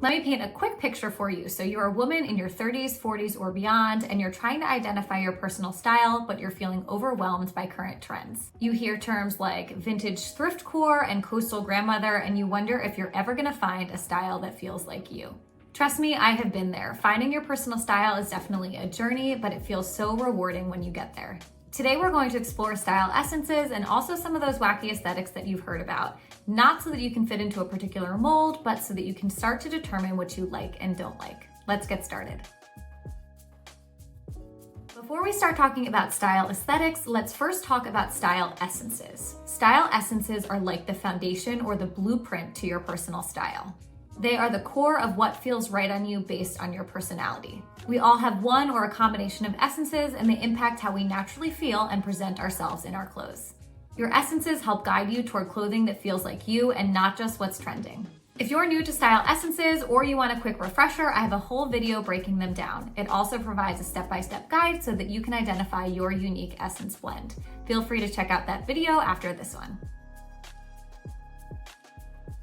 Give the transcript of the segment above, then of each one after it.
Let me paint a quick picture for you. So you're a woman in your 30s, 40s, or beyond, and you're trying to identify your personal style, but you're feeling overwhelmed by current trends. You hear terms like vintage thriftcore and coastal grandmother, and you wonder if you're ever gonna find a style that feels like you. Trust me, I have been there. Finding your personal style is definitely a journey, but it feels so rewarding when you get there. Today, we're going to explore style essences and also some of those wacky aesthetics that you've heard about. Not so that you can fit into a particular mold, but so that you can start to determine what you like and don't like. Let's get started. Before we start talking about style aesthetics, let's first talk about style essences. Style essences are like the foundation or the blueprint to your personal style. They are the core of what feels right on you based on your personality. We all have one or a combination of essences, and they impact how we naturally feel and present ourselves in our clothes. Your essences help guide you toward clothing that feels like you and not just what's trending. If you're new to style essences or you want a quick refresher, I have a whole video breaking them down. It also provides a step-by-step guide so that you can identify your unique essence blend. Feel free to check out that video after this one.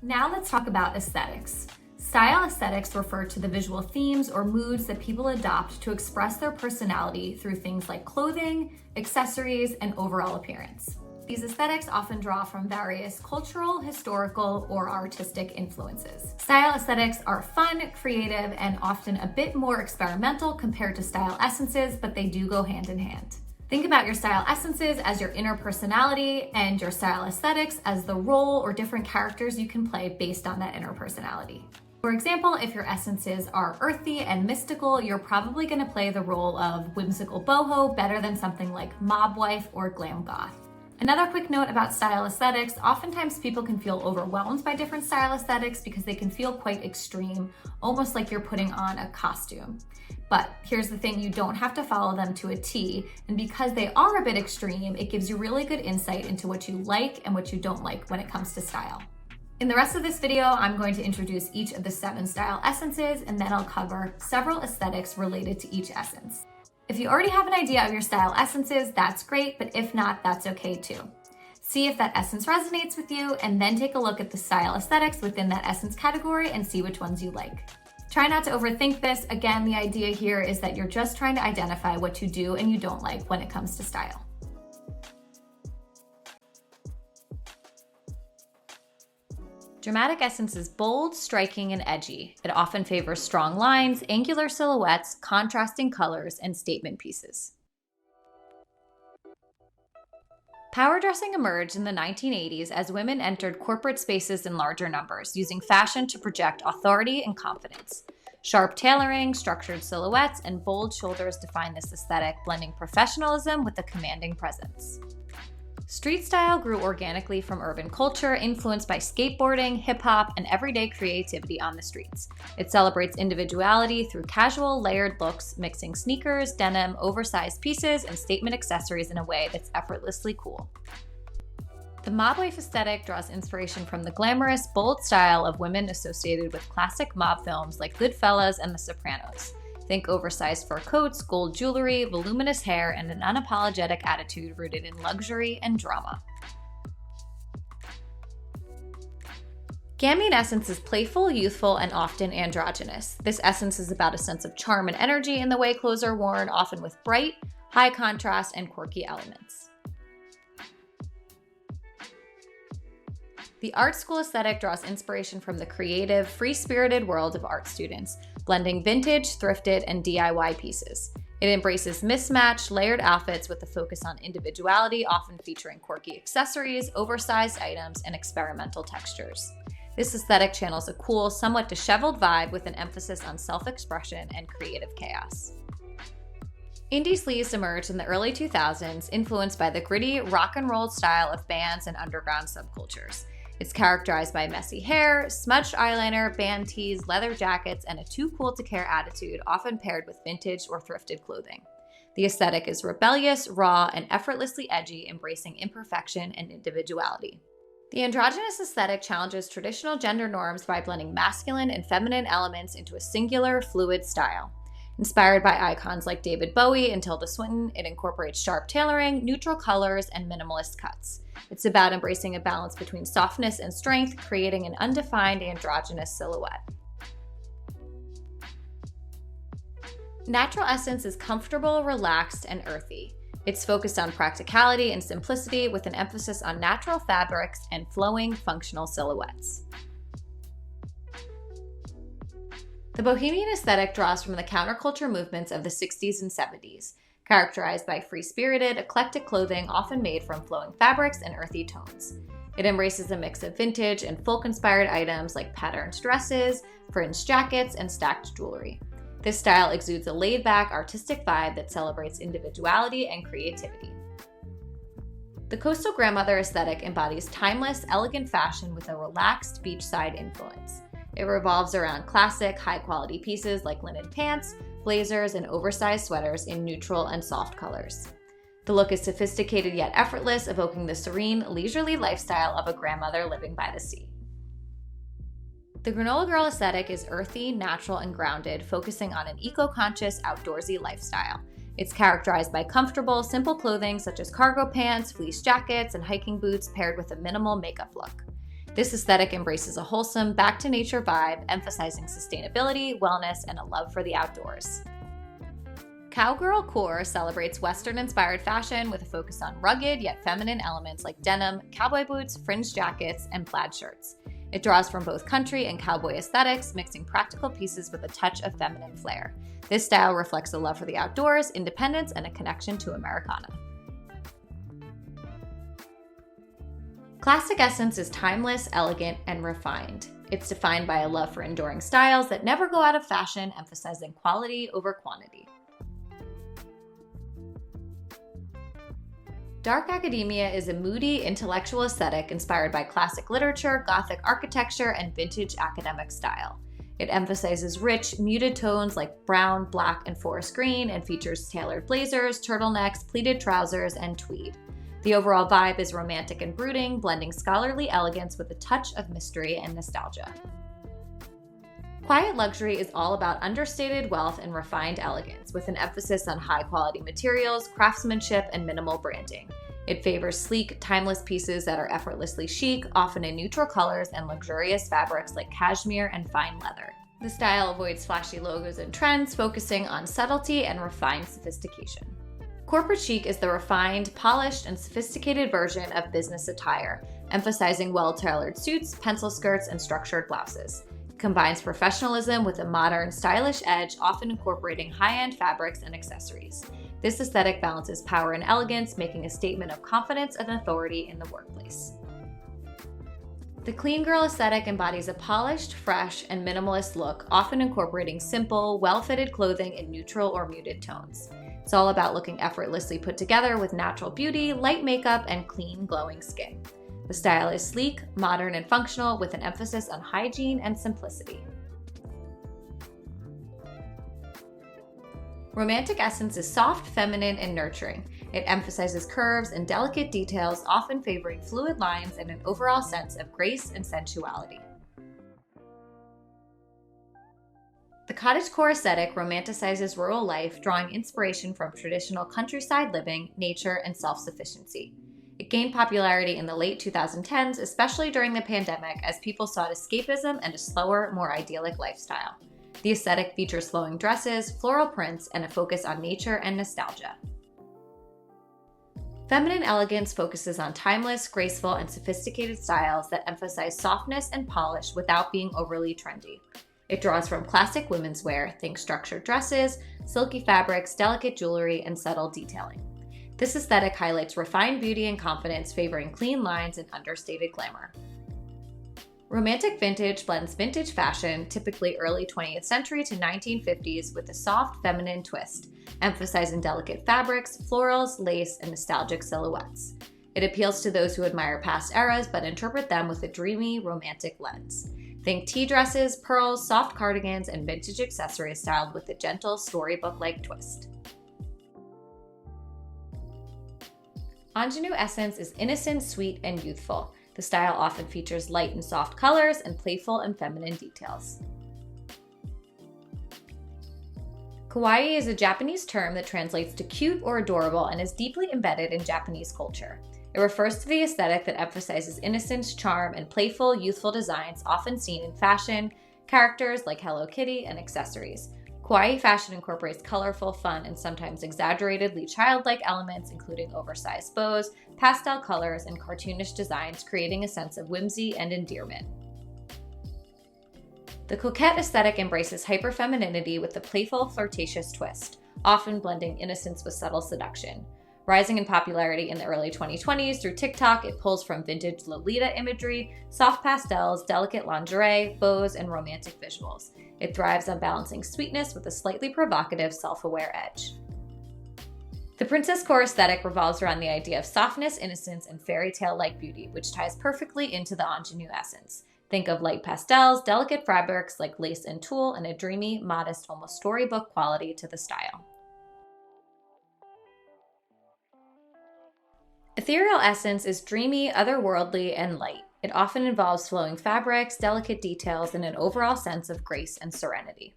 Now let's talk about aesthetics. Style aesthetics refer to the visual themes or moods that people adopt to express their personality through things like clothing, accessories, and overall appearance. These aesthetics often draw from various cultural, historical, or artistic influences. Style aesthetics are fun, creative, and often a bit more experimental compared to style essences, but they do go hand in hand. Think about your style essences as your inner personality and your style aesthetics as the role or different characters you can play based on that inner personality. For example, if your essences are earthy and mystical, you're probably going to play the role of whimsical boho better than something like mob wife or glam goth. Another quick note about style aesthetics, oftentimes people can feel overwhelmed by different style aesthetics because they can feel quite extreme, almost like you're putting on a costume. But here's the thing, you don't have to follow them to a T, and because they are a bit extreme, it gives you really good insight into what you like and what you don't like when it comes to style. In the rest of this video, I'm going to introduce each of the 7 style essences, and then I'll cover several aesthetics related to each essence. If you already have an idea of your style essences, that's great, but if not, that's okay too. See if that essence resonates with you, and then take a look at the style aesthetics within that essence category and see which ones you like. Try not to overthink this. Again, the idea here is that you're just trying to identify what you do and you don't like when it comes to style. Dramatic essence is bold, striking, and edgy. It often favors strong lines, angular silhouettes, contrasting colors, and statement pieces. Power dressing emerged in the 1980s as women entered corporate spaces in larger numbers, using fashion to project authority and confidence. Sharp tailoring, structured silhouettes, and bold shoulders define this aesthetic, blending professionalism with a commanding presence. Street style grew organically from urban culture, influenced by skateboarding, hip-hop, and everyday creativity on the streets. It celebrates individuality through casual, layered looks, mixing sneakers, denim, oversized pieces, and statement accessories in a way that's effortlessly cool. The mob wife aesthetic draws inspiration from the glamorous, bold style of women associated with classic mob films like Goodfellas and The Sopranos. Think oversized fur coats, gold jewelry, voluminous hair, and an unapologetic attitude rooted in luxury and drama. Gamine essence is playful, youthful, and often androgynous. This essence is about a sense of charm and energy in the way clothes are worn, often with bright, high contrast, and quirky elements. The art school aesthetic draws inspiration from the creative, free-spirited world of art students, blending vintage, thrifted, and DIY pieces. It embraces mismatched, layered outfits with a focus on individuality, often featuring quirky accessories, oversized items, and experimental textures. This aesthetic channels a cool, somewhat disheveled vibe with an emphasis on self-expression and creative chaos. Indie sleeves emerged in the early 2000s, influenced by the gritty, rock and roll style of bands and underground subcultures. It's characterized by messy hair, smudged eyeliner, band tees, leather jackets, and a too cool to care attitude, often paired with vintage or thrifted clothing. The aesthetic is rebellious, raw, and effortlessly edgy, embracing imperfection and individuality. The androgynous aesthetic challenges traditional gender norms by blending masculine and feminine elements into a singular, fluid style. Inspired by icons like David Bowie and Tilda Swinton, it incorporates sharp tailoring, neutral colors, and minimalist cuts. It's about embracing a balance between softness and strength, creating an undefined androgynous silhouette. Natural Essence is comfortable, relaxed, and earthy. It's focused on practicality and simplicity with an emphasis on natural fabrics and flowing, functional silhouettes. The bohemian aesthetic draws from the counterculture movements of the 60s and 70s, characterized by free-spirited, eclectic clothing often made from flowing fabrics and earthy tones. It embraces a mix of vintage and folk-inspired items like patterned dresses, fringed jackets, and stacked jewelry. This style exudes a laid-back, artistic vibe that celebrates individuality and creativity. The coastal grandmother aesthetic embodies timeless, elegant fashion with a relaxed beachside influence. It revolves around classic, high-quality pieces like linen pants, blazers, and oversized sweaters in neutral and soft colors. The look is sophisticated yet effortless, evoking the serene, leisurely lifestyle of a grandmother living by the sea. The granola girl aesthetic is earthy, natural, and grounded, focusing on an eco-conscious, outdoorsy lifestyle. It's characterized by comfortable, simple clothing such as cargo pants, fleece jackets, and hiking boots paired with a minimal makeup look. This aesthetic embraces a wholesome, back-to-nature vibe, emphasizing sustainability, wellness, and a love for the outdoors. Cowgirl Core celebrates Western-inspired fashion with a focus on rugged yet feminine elements like denim, cowboy boots, fringed jackets, and plaid shirts. It draws from both country and cowboy aesthetics, mixing practical pieces with a touch of feminine flair. This style reflects a love for the outdoors, independence, and a connection to Americana. Classic Essence is timeless, elegant, and refined. It's defined by a love for enduring styles that never go out of fashion, emphasizing quality over quantity. Dark Academia is a moody, intellectual aesthetic inspired by classic literature, Gothic architecture, and vintage academic style. It emphasizes rich, muted tones like brown, black, and forest green, and features tailored blazers, turtlenecks, pleated trousers, and tweed. The overall vibe is romantic and brooding, blending scholarly elegance with a touch of mystery and nostalgia. Quiet Luxury is all about understated wealth and refined elegance, with an emphasis on high-quality materials, craftsmanship, and minimal branding. It favors sleek, timeless pieces that are effortlessly chic, often in neutral colors and luxurious fabrics like cashmere and fine leather. The style avoids flashy logos and trends, focusing on subtlety and refined sophistication. Corporate chic is the refined, polished, and sophisticated version of business attire, emphasizing well-tailored suits, pencil skirts, and structured blouses. It combines professionalism with a modern, stylish edge, often incorporating high-end fabrics and accessories. This aesthetic balances power and elegance, making a statement of confidence and authority in the workplace. The clean girl aesthetic embodies a polished, fresh, and minimalist look, often incorporating simple, well-fitted clothing in neutral or muted tones. It's all about looking effortlessly put together with natural beauty, light makeup, and clean, glowing skin. The style is sleek, modern, and functional, with an emphasis on hygiene and simplicity. Romantic Essence is soft, feminine, and nurturing. It emphasizes curves and delicate details, often favoring fluid lines and an overall sense of grace and sensuality. The cottagecore aesthetic romanticizes rural life, drawing inspiration from traditional countryside living, nature, and self-sufficiency. It gained popularity in the late 2010s, especially during the pandemic, as people sought escapism and a slower, more idyllic lifestyle. The aesthetic features flowing dresses, floral prints, and a focus on nature and nostalgia. Feminine elegance focuses on timeless, graceful, and sophisticated styles that emphasize softness and polish without being overly trendy. It draws from classic women's wear, think structured dresses, silky fabrics, delicate jewelry, and subtle detailing. This aesthetic highlights refined beauty and confidence, favoring clean lines and understated glamour. Romantic vintage blends vintage fashion, typically early 20th century to 1950s, with a soft feminine twist, emphasizing delicate fabrics, florals, lace, and nostalgic silhouettes. It appeals to those who admire past eras but interpret them with a dreamy, romantic lens. Think tea dresses, pearls, soft cardigans, and vintage accessories styled with a gentle, storybook-like twist. Ingenue Essence is innocent, sweet, and youthful. The style often features light and soft colors and playful and feminine details. Kawaii is a Japanese term that translates to cute or adorable and is deeply embedded in Japanese culture. It refers to the aesthetic that emphasizes innocence, charm, and playful, youthful designs often seen in fashion, characters like Hello Kitty, and accessories. Kawaii fashion incorporates colorful, fun, and sometimes exaggeratedly childlike elements, including oversized bows, pastel colors, and cartoonish designs, creating a sense of whimsy and endearment. The coquette aesthetic embraces hyperfemininity with a playful, flirtatious twist, often blending innocence with subtle seduction. Rising in popularity in the early 2020s through TikTok, it pulls from vintage Lolita imagery, soft pastels, delicate lingerie, bows, and romantic visuals. It thrives on balancing sweetness with a slightly provocative, self-aware edge. The princess core aesthetic revolves around the idea of softness, innocence, and fairy tale-like beauty, which ties perfectly into the ingenue essence. Think of light pastels, delicate fabrics like lace and tulle, and a dreamy, modest, almost storybook quality to the style. Ethereal essence is dreamy, otherworldly, and light. It often involves flowing fabrics, delicate details, and an overall sense of grace and serenity.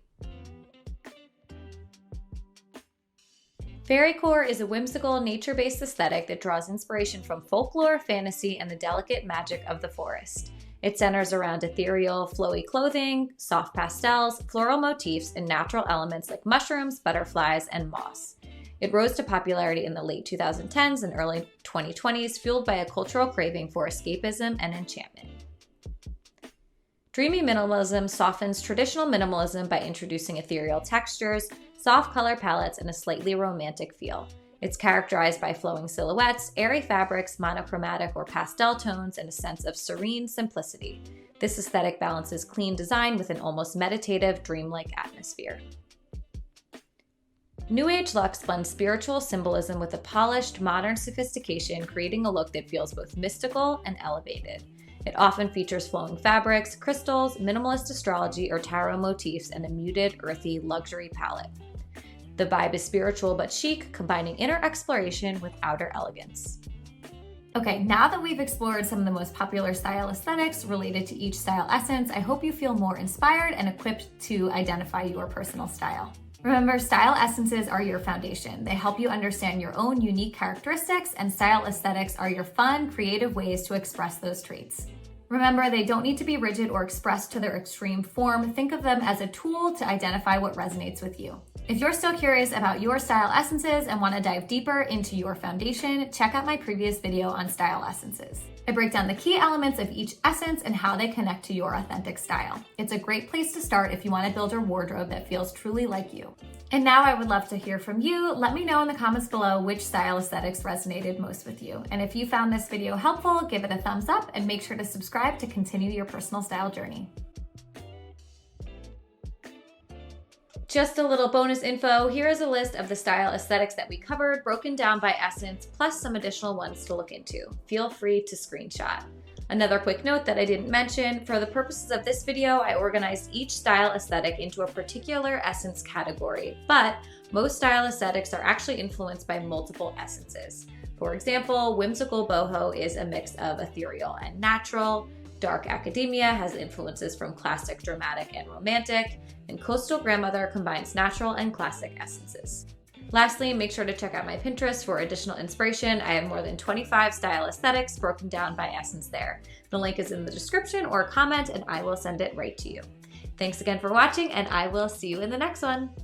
Fairycore is a whimsical, nature-based aesthetic that draws inspiration from folklore, fantasy, and the delicate magic of the forest. It centers around ethereal, flowy clothing, soft pastels, floral motifs, and natural elements like mushrooms, butterflies, and moss. It rose to popularity in the late 2010s and early 2020s, fueled by a cultural craving for escapism and enchantment. Dreamy minimalism softens traditional minimalism by introducing ethereal textures, soft color palettes, and a slightly romantic feel. It's characterized by flowing silhouettes, airy fabrics, monochromatic or pastel tones, and a sense of serene simplicity. This aesthetic balances clean design with an almost meditative, dreamlike atmosphere. New Age looks blend spiritual symbolism with a polished, modern sophistication, creating a look that feels both mystical and elevated. It often features flowing fabrics, crystals, minimalist astrology, or tarot motifs, and a muted, earthy luxury palette. The vibe is spiritual but chic, combining inner exploration with outer elegance. Okay, now that we've explored some of the most popular style aesthetics related to each style essence, I hope you feel more inspired and equipped to identify your personal style. Remember, style essences are your foundation. They help you understand your own unique characteristics, and style aesthetics are your fun, creative ways to express those traits. Remember, they don't need to be rigid or expressed to their extreme form. Think of them as a tool to identify what resonates with you. If you're still curious about your style essences and want to dive deeper into your foundation, check out my previous video on style essences. I break down the key elements of each essence and how they connect to your authentic style. It's a great place to start if you want to build a wardrobe that feels truly like you. And now I would love to hear from you. Let me know in the comments below which style aesthetics resonated most with you. And if you found this video helpful, give it a thumbs up and make sure to subscribe to continue your personal style journey. Just a little bonus info, here is a list of the style aesthetics that we covered, broken down by essence, plus some additional ones to look into. Feel free to screenshot. Another quick note that I didn't mention, for the purposes of this video, I organized each style aesthetic into a particular essence category, but most style aesthetics are actually influenced by multiple essences. For example, whimsical boho is a mix of ethereal and natural, dark academia has influences from classic, dramatic, and romantic, and coastal grandmother combines natural and classic essences. Lastly, make sure to check out my Pinterest for additional inspiration. I have more than 25 style aesthetics broken down by essence there. The link is in the description or comment, and I will send it right to you. Thanks again for watching, and I will see you in the next one.